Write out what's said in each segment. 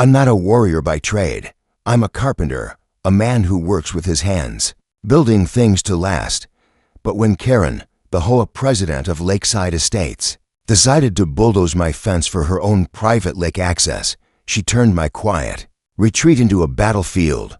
I'm not a warrior by trade. I'm a carpenter, a man who works with his hands, building things to last. But when Karen, the HOA president of Lakeside Estates, decided to bulldoze my fence for her own private lake access, she turned my quiet retreat into a battlefield.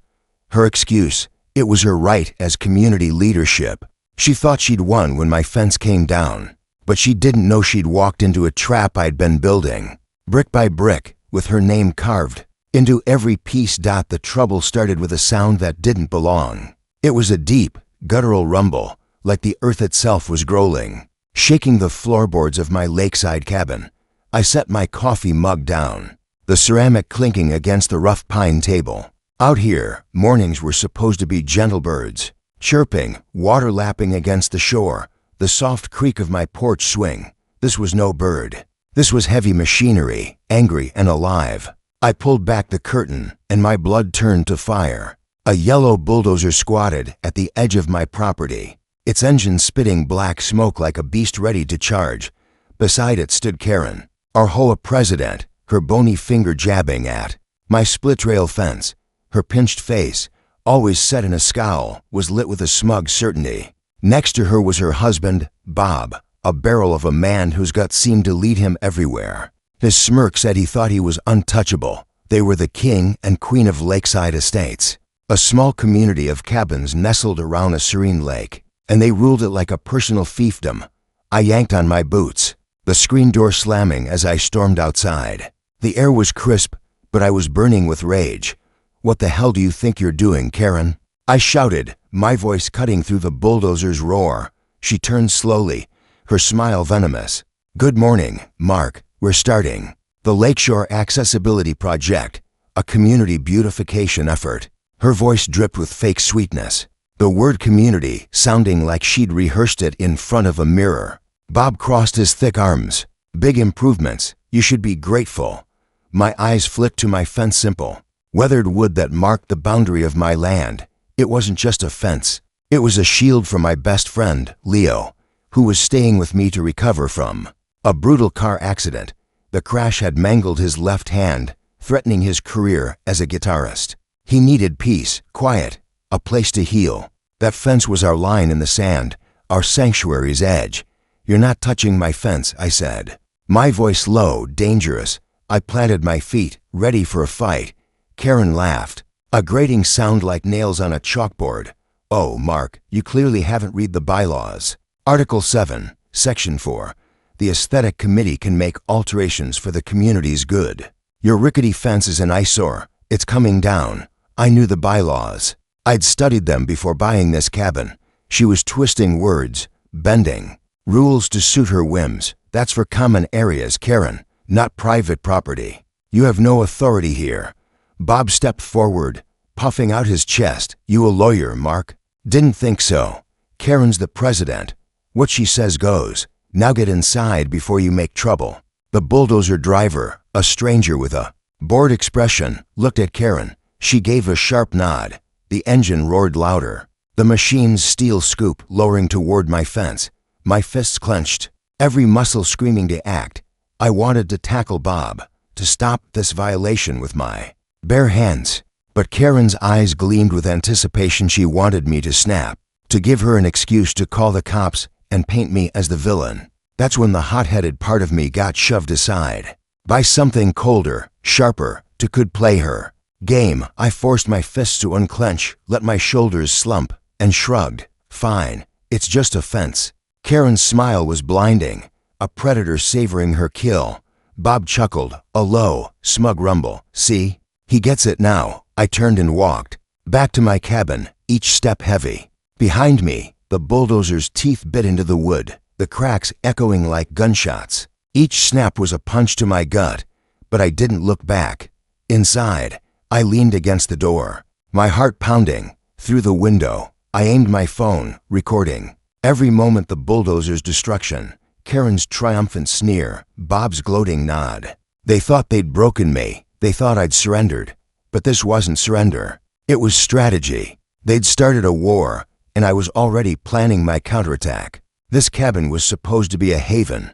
Her excuse, it was her right as community leadership. She thought she'd won when my fence came down, but she didn't know she'd walked into a trap I'd been building, brick by brick, with her name carved into every piece. The trouble started with a sound that didn't belong. It was a deep, guttural rumble, like the earth itself was growling, shaking the floorboards of my lakeside cabin. I set my coffee mug down, the ceramic clinking against the rough pine table. Out here, mornings were supposed to be gentle birds, chirping, water lapping against the shore, the soft creak of my porch swing. This was no bird. This was heavy machinery, angry and alive. I pulled back the curtain, and my blood turned to fire. A yellow bulldozer squatted at the edge of my property, its engine spitting black smoke like a beast ready to charge. Beside it stood Karen, our HOA president, her bony finger jabbing at my split-rail fence. Her pinched face, always set in a scowl, was lit with a smug certainty. Next to her was her husband, Bob, a barrel of a man whose gut seemed to lead him everywhere. His smirk said he thought he was untouchable. They were the king and queen of Lakeside Estates, a small community of cabins nestled around a serene lake, and they ruled it like a personal fiefdom. I yanked on my boots, the screen door slamming as I stormed outside. The air was crisp, but I was burning with rage. "What the hell do you think you're doing, Karen?" I shouted, my voice cutting through the bulldozer's roar. She turned slowly, her smile venomous. "Good morning, Mark. We're starting the Lakeshore Accessibility Project, a community beautification effort." Her voice dripped with fake sweetness, the word community sounding like she'd rehearsed it in front of a mirror. Bob crossed his thick arms. "Big improvements. You should be grateful." My eyes flicked to my fence simple, weathered wood that marked the boundary of my land. It wasn't just a fence. It was a shield from my best friend, Leo, who was staying with me to recover from a brutal car accident. The crash had mangled his left hand, threatening his career as a guitarist. He needed peace, quiet, a place to heal. That fence was our line in the sand, our sanctuary's edge. "You're not touching my fence," I said, my voice low, dangerous. I planted my feet, ready for a fight. Karen laughed, a grating sound like nails on a chalkboard. "Oh, Mark, you clearly haven't read the bylaws. Article 7, Section 4. The Aesthetic Committee can make alterations for the community's good. Your rickety fence is an eyesore. It's coming down." I knew the bylaws. I'd studied them before buying this cabin. She was twisting words, bending rules to suit her whims. "That's for common areas, Karen, not private property. You have no authority here." Bob stepped forward, puffing out his chest. "You a lawyer, Mark?" "Didn't think so. Karen's the president. What she says goes. Now get inside before you make trouble." The bulldozer driver, a stranger with a bored expression, looked at Karen. She gave a sharp nod. The engine roared louder, the machine's steel scoop lowering toward my fence. My fists clenched, every muscle screaming to act. I wanted to tackle Bob, to stop this violation with my bare hands. But Karen's eyes gleamed with anticipation. She wanted me to snap, to give her an excuse to call the cops and paint me as the villain. That's when the hot-headed part of me got shoved aside by something colder, sharper, to could play her game. I forced my fists to unclench, let my shoulders slump, and shrugged. "Fine, it's just a fence." Karen's smile was blinding, a predator savoring her kill. Bob chuckled, a low, smug rumble. "See? He gets it now." I turned and walked back to my cabin, each step heavy. Behind me, the bulldozer's teeth bit into the wood, the cracks echoing like gunshots. Each snap was a punch to my gut, but I didn't look back. Inside, I leaned against the door, my heart pounding. Through the window, I aimed my phone, recording every moment: the bulldozer's destruction, Karen's triumphant sneer, Bob's gloating nod. They thought they'd broken me. They thought I'd surrendered. But this wasn't surrender. It was strategy. They'd started a war, and I was already planning my counterattack. This cabin was supposed to be a haven.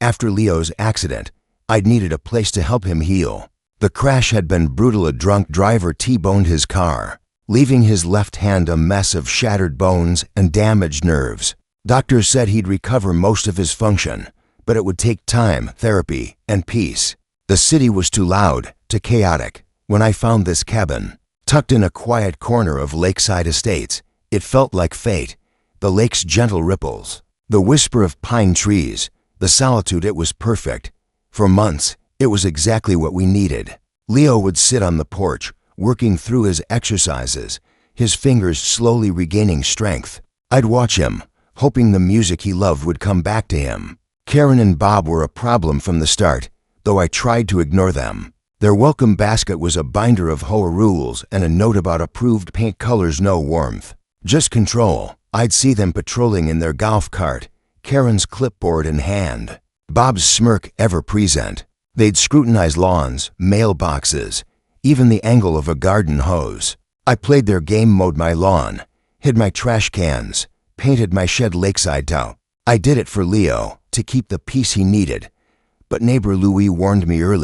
After Leo's accident, I'd needed a place to help him heal. The crash had been brutal. A drunk driver T-boned his car, leaving his left hand a mess of shattered bones and damaged nerves. Doctors said he'd recover most of his function, but it would take time, therapy, and peace. The city was too loud, too chaotic. When I found this cabin, tucked in a quiet corner of Lakeside Estates, it felt like fate. The lake's gentle ripples, the whisper of pine trees, the solitude, it was perfect. For months, it was exactly what we needed. Leo would sit on the porch, working through his exercises, his fingers slowly regaining strength. I'd watch him, hoping the music he loved would come back to him. Karen and Bob were a problem from the start, though I tried to ignore them. Their welcome basket was a binder of HOA rules and a note about approved paint colors: no warmth, just control. I'd see them patrolling in their golf cart, Karen's clipboard in hand, Bob's smirk ever present. They'd scrutinize lawns, mailboxes, even the angle of a garden hose. I played their game, mowed my lawn, hid my trash cans, painted my shed lakeside tile. I did it for Leo, to keep the peace he needed. But neighbor Louis warned me early.